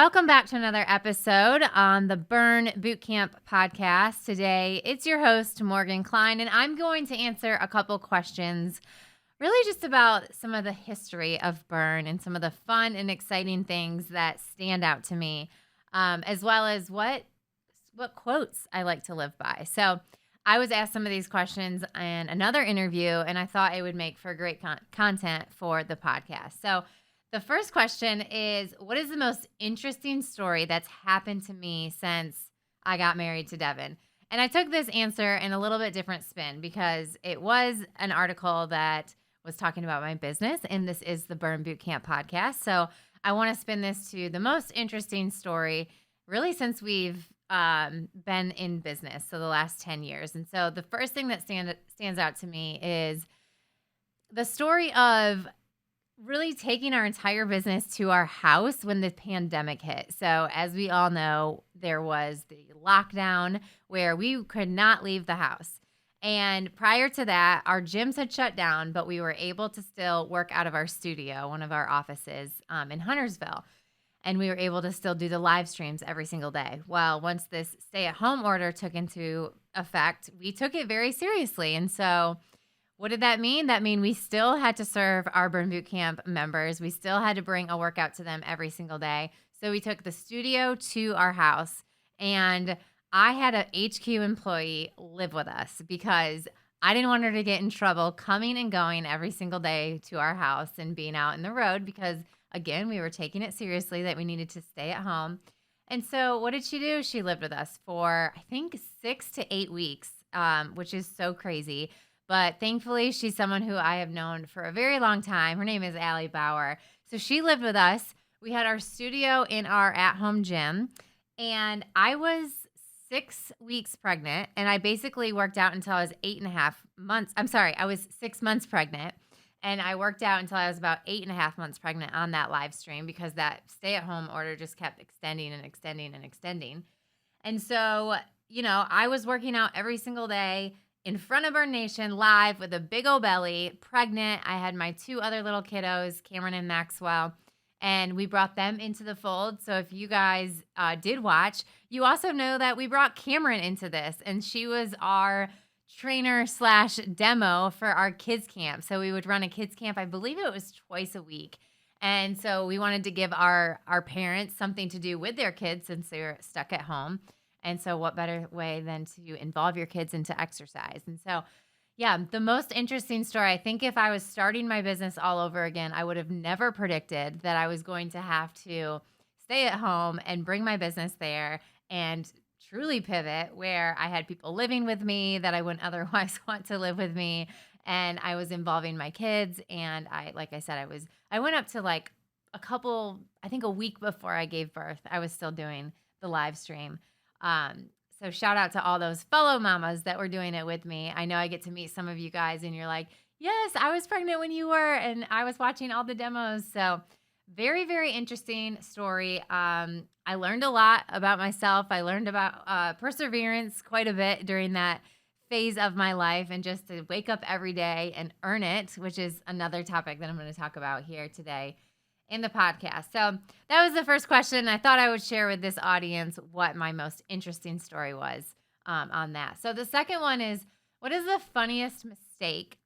Welcome back to another episode on the Burn Bootcamp podcast. Today, it's your host, Morgan Kline, and I'm going to answer a couple questions really just about some of the history of Burn and some of the fun and exciting things that stand out to me, as well as what quotes I like to live by. So I was asked some of these questions in another interview, and I thought it would make for great content for the podcast. So the first question is, what is the most interesting story that's happened to me since I got married to Devan? And I took this answer in a little bit different spin because it was an article that was talking about my business, and this is the Burn Bootcamp podcast. So I want to spin this to the most interesting story really since we've been in business, so the last 10 years. And so the first thing that stands out to me is the story of really taking our entire business to our house when the pandemic hit. So as we all know, there was the lockdown where we could not leave the house. And prior to that, our gyms had shut down, but we were able to still work out of our studio, one of our offices in Huntersville. And we were able to still do the live streams every single day. Well, once this stay-at-home order took into effect, we took it very seriously. And so what did that mean? That mean we still had to serve our Burn Bootcamp members. We still had to bring a workout to them every single day. So we took the studio to our house, and I had an HQ employee live with us because I didn't want her to get in trouble coming and going every single day to our house and being out in the road because, again, we were taking it seriously that we needed to stay at home. And so what did she do? She lived with us for, I think, 6 to 8 weeks, which is so crazy. But thankfully, she's someone who I have known for a very long time. Her name is Allie Bauer. So she lived with us. We had our studio in our at-home gym. And I was 6 weeks pregnant. And I basically worked out until I was 8.5 months. I'm sorry, I was 6 months pregnant. And I worked out until I was about 8.5 months pregnant on that live stream because that stay-at-home order just kept extending and extending and extending. And so, I was working out every single day in front of our nation, live with a big old belly, pregnant. I had my 2 other little kiddos, Cameron and Maxwell, and we brought them into the fold. So if you guys did watch, you also know that we brought Cameron into this, and she was our trainer/demo for our kids camp. So we would run a kids camp. I believe it was twice a week. And so we wanted to give our parents something to do with their kids since they were stuck at home. And so what better way than to involve your kids into exercise? And so, yeah, the most interesting story, I think if I was starting my business all over again, I would have never predicted that I was going to have to stay at home and bring my business there and truly pivot where I had people living with me that I wouldn't otherwise want to live with me. And I was involving my kids. And like I said, I went up to like I think a week before I gave birth, I was still doing the live stream. So shout out to all those fellow mamas that were doing it with me. I know I get to meet some of you guys and you're like, yes, I was pregnant when you were, and I was watching all the demos. So very, very interesting story. I learned a lot about myself. I learned about perseverance quite a bit during that phase of my life, and just to wake up every day and earn it, which is another topic that I'm going to talk about here today in the podcast. So that was the first question. I thought I would share with this audience what my most interesting story was on that. So the second one is, what is the funniest mistake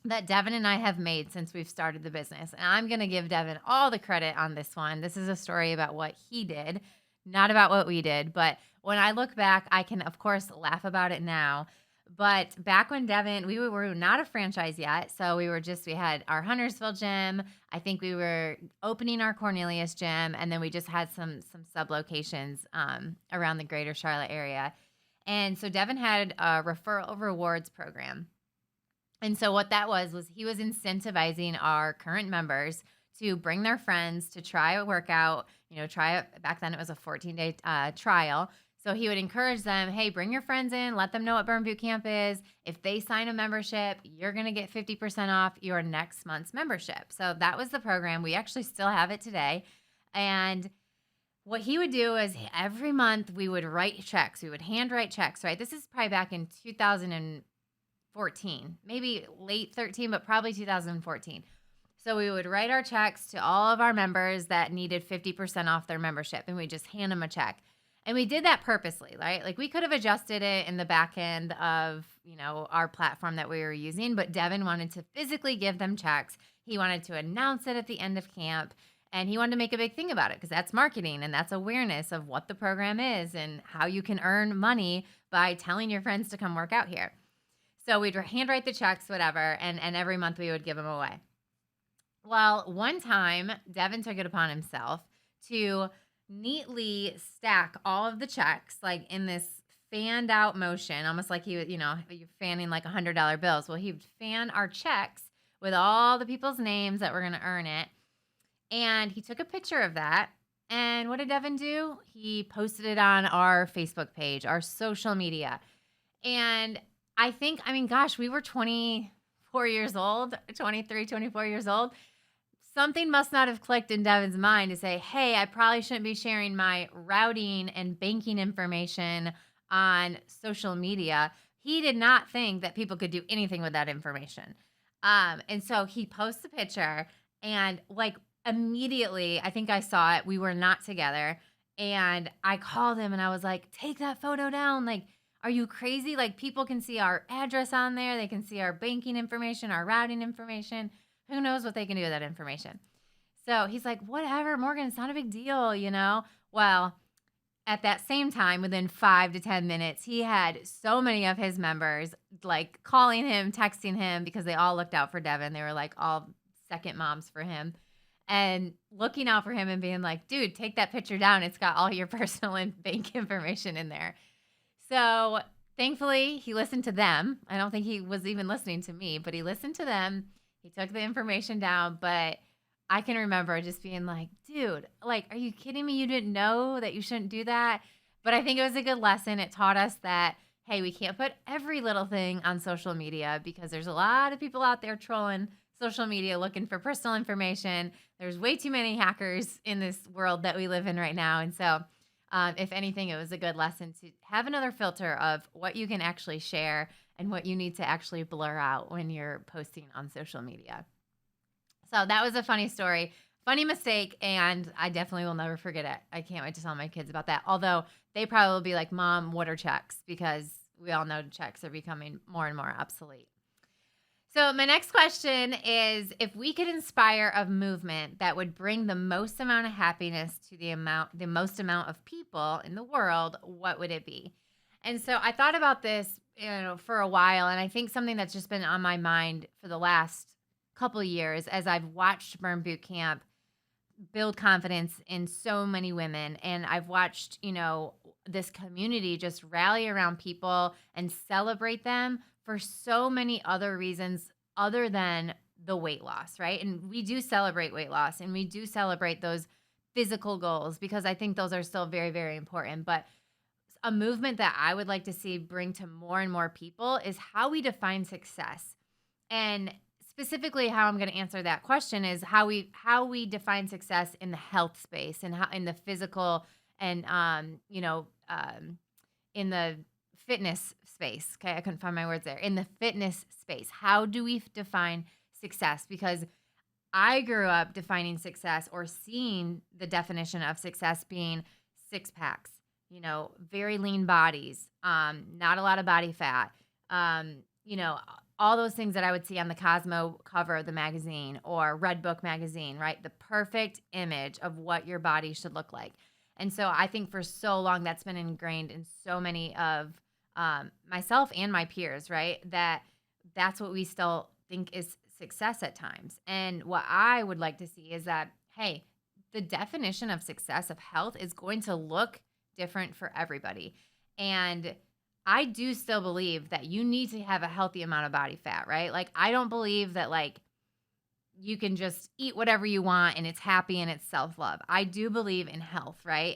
that Devan and I have made since we've started the business? And I'm going to give Devan all the credit on this one. This is a story about what he did, not about what we did. But when I look back, I can, of course, laugh about it now. But back when Devan, we were not a franchise yet. So we had our Huntersville gym. I think we were opening our Cornelius gym. And then we just had some sub locations around the greater Charlotte area. And so Devan had a referral rewards program. And so what that was he was incentivizing our current members to bring their friends to try a workout, try it. Back then it was a 14-day trial. So he would encourage them, hey, bring your friends in, let them know what Burn Bootcamp is. If they sign a membership, you're going to get 50% off your next month's membership. So that was the program. We actually still have it today. And what he would do is every month we would write checks. We would handwrite checks, right? This is probably back in 2014, maybe late 13, but probably 2014. So we would write our checks to all of our members that needed 50% off their membership, and we just hand them a check. And we did that purposely, right? Like we could have adjusted it in the back end of, our platform that we were using, but Devan wanted to physically give them checks. He wanted to announce it at the end of camp, and he wanted to make a big thing about it because that's marketing and that's awareness of what the program is and how you can earn money by telling your friends to come work out here. So we'd handwrite the checks, whatever, and every month we would give them away. Well, one time, Devan took it upon himself to neatly stack all of the checks, like in this fanned out motion, almost like he would, you're fanning like $100 bills. Well, he would fan our checks with all the people's names that were going to earn it. And he took a picture of that. And what did Devan do? He posted it on our Facebook page, our social media. And gosh, we were 24 years old, 23, 24 years old. Something must not have clicked in Devan's mind to say, hey, I probably shouldn't be sharing my routing and banking information on social media. He did not think that people could do anything with that information. And so he posts a picture and like immediately, I think I saw it. We were not together. And I called him and I was like, take that photo down. Like, are you crazy? Like people can see our address on there. They can see our banking information, our routing information. Who knows what they can do with that information? So he's like, whatever, Morgan, it's not a big deal, Well, at that same time, within 5 to 10 minutes, he had so many of his members like calling him, texting him because they all looked out for Devan. They were like all second moms for him and looking out for him and being like, dude, take that picture down. It's got all your personal and bank information in there. So thankfully, he listened to them. I don't think he was even listening to me, but he listened to them. He took the information down, but I can remember just being like, dude, like, are you kidding me? You didn't know that you shouldn't do that? But I think it was a good lesson. It taught us that, hey, we can't put every little thing on social media because there's a lot of people out there trolling social media looking for personal information. There's way too many hackers in this world that we live in right now. And so if anything, it was a good lesson to have another filter of what you can actually share and what you need to actually blur out when you're posting on social media. So that was a funny story, funny mistake, and I definitely will never forget it. I can't wait to tell my kids about that. Although they probably will be like, Mom, what are checks? Because we all know checks are becoming more and more obsolete. So my next question is, if we could inspire a movement that would bring the most amount of happiness to the most amount of people in the world, what would it be? And so I thought about this, for a while, and I think something that's just been on my mind for the last couple of years as I've watched Burn Boot Camp build confidence in so many women, and I've watched, this community just rally around people and celebrate them for so many other reasons other than the weight loss, right? And we do celebrate weight loss and we do celebrate those physical goals because I think those are still very, very important. But a movement that I would like to see bring to more and more people is how we define success. And specifically how I'm going to answer that question is how we define success in the health space and how in the physical and in the fitness space. Okay, I couldn't find my words there. In the fitness space, how do we define success? Because I grew up defining success or seeing the definition of success being six packs, very lean bodies, not a lot of body fat, all those things that I would see on the Cosmo cover of the magazine or Red Book magazine, right? The perfect image of what your body should look like. And so I think for so long that's been ingrained in so many of myself and my peers, right? That's what we still think is success at times. And what I would like to see is that, hey, the definition of success of health is going to look different for everybody. And I do still believe that you need to have a healthy amount of body fat, right? Like, I don't believe that you can just eat whatever you want and it's happy and it's self-love. I do believe in health, right?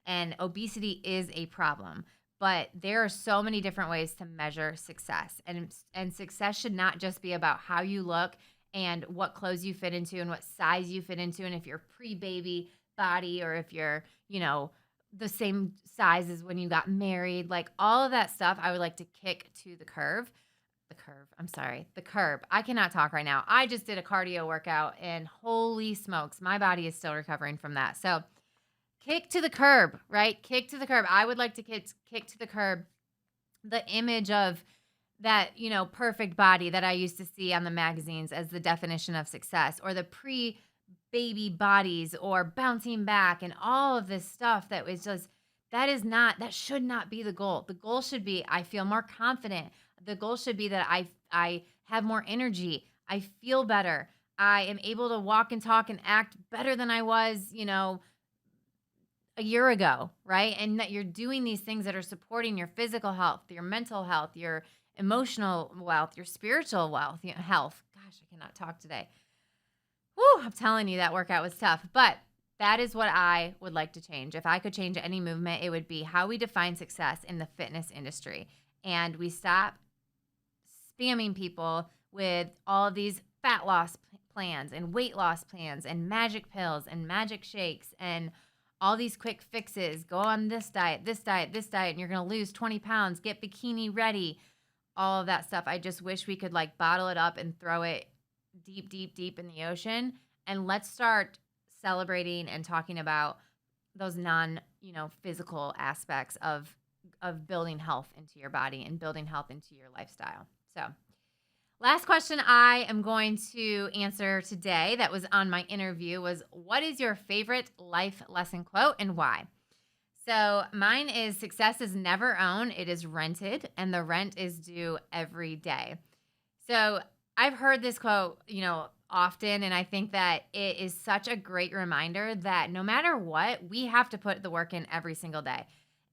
And obesity is a problem, but there are so many different ways to measure success. And success should not just be about how you look and what clothes you fit into and what size you fit into. And if you're pre-baby body or if you're, the same size as when you got married, like all of that stuff, I would like to kick to the curve. The curb. I cannot talk right now. I just did a cardio workout and holy smokes, my body is still recovering from that. So kick to the curb, right? Kick to the curb. I would like to kick to the curb the image of that, perfect body that I used to see on the magazines as the definition of success, or the pre-baby bodies, or bouncing back, and all of this stuff that was just, that should not be the goal. The goal should be, I feel more confident. The goal should be that I have more energy. I feel better. I am able to walk and talk and act better than I was, a year ago, right? And that you're doing these things that are supporting your physical health, your mental health, your emotional wealth, your spiritual wealth, health. Gosh, I cannot talk today. Whew, I'm telling you, that workout was tough. But that is what I would like to change. If I could change any movement, it would be how we define success in the fitness industry. And we stop spamming people with all of these fat loss plans and weight loss plans and magic pills and magic shakes and all these quick fixes. Go on this diet, and you're going to lose 20 pounds, get bikini ready, all of that stuff. I just wish we could bottle it up and throw it deep, deep, deep in the ocean. And let's start celebrating and talking about those physical aspects of building health into your body and building health into your lifestyle. So last question I am going to answer today that was on my interview was, what is your favorite life lesson quote and why? So mine is, success is never owned, it is rented, and the rent is due every day. So I've heard this quote, often, and I think that it is such a great reminder that no matter what, we have to put the work in every single day.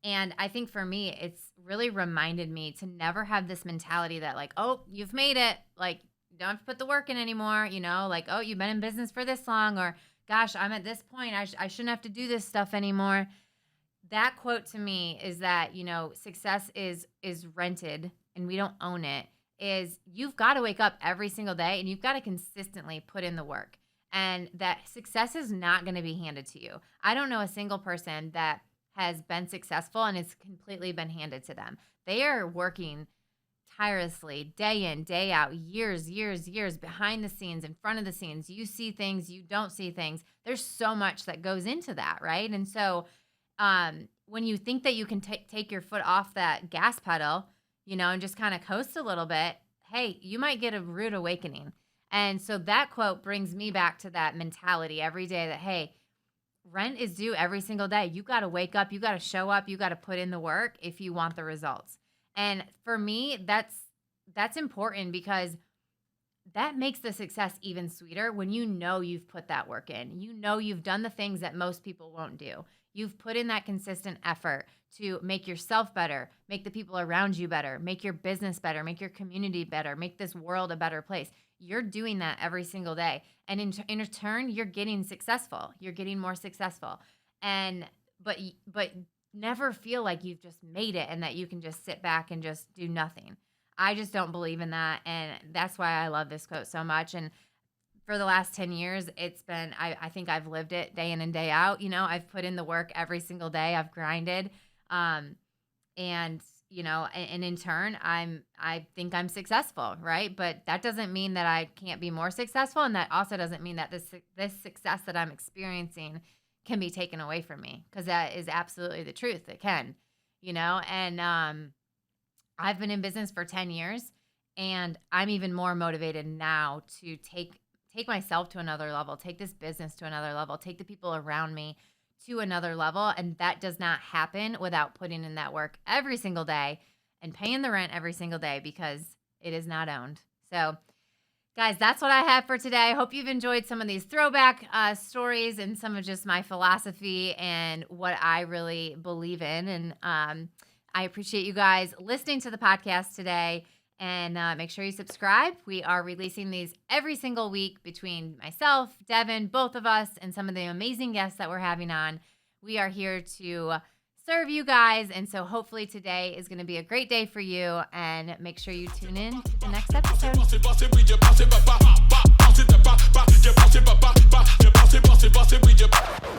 And I think for me, it's really reminded me to never have this mentality that oh, you've made it. You don't have to put the work in anymore. Oh, you've been in business for this long, or gosh, I'm at this point. I shouldn't have to do this stuff anymore. That quote to me is that, success is rented and we don't own it. Is you've got to wake up every single day and you've got to consistently put in the work, and that success is not going to be handed to you. I don't know a single person that has been successful and it's completely been handed to them. They are working tirelessly, day in, day out, years behind the scenes, in front of the scenes. You see things, you don't see things. There's so much that goes into that, right? And so when you think that you can take your foot off that gas pedal, and just kind of coast a little bit, hey, you might get a rude awakening. And so that quote brings me back to that mentality every day that, hey, rent is due every single day. You got to wake up, you got to show up, you got to put in the work if you want the results. And for me, that's important, because that makes the success even sweeter when you've put that work in. You've done the things that most people won't do. You've put in that consistent effort to make yourself better, make the people around you better, make your business better, make your community better, make this world a better place. You're doing that every single day. And in return, you're getting successful. You're getting more successful. But never feel like you've just made it and that you can just sit back and just do nothing. I just don't believe in that. And that's why I love this quote so much. And for the last 10 years, it's been, I think I've lived it day in and day out. I've put in the work every single day. I've grinded. And in turn, I think I'm successful, right? But that doesn't mean that I can't be more successful. And that also doesn't mean that this success that I'm experiencing can be taken away from me, because that is absolutely the truth. It can, and I've been in business for 10 years, and I'm even more motivated now to take myself to another level, take this business to another level, take the people around me to another level. And that does not happen without putting in that work every single day and paying the rent every single day, because it is not owned. So guys, that's what I have for today. I hope you've enjoyed some of these throwback stories and some of just my philosophy and what I really believe in. And I appreciate you guys listening to the podcast today. And make sure you subscribe. We are releasing these every single week between myself, Devan, both of us, and some of the amazing guests that we're having on. We are here to serve you guys. And so hopefully today is going to be a great day for you. And make sure you tune in to the next episode.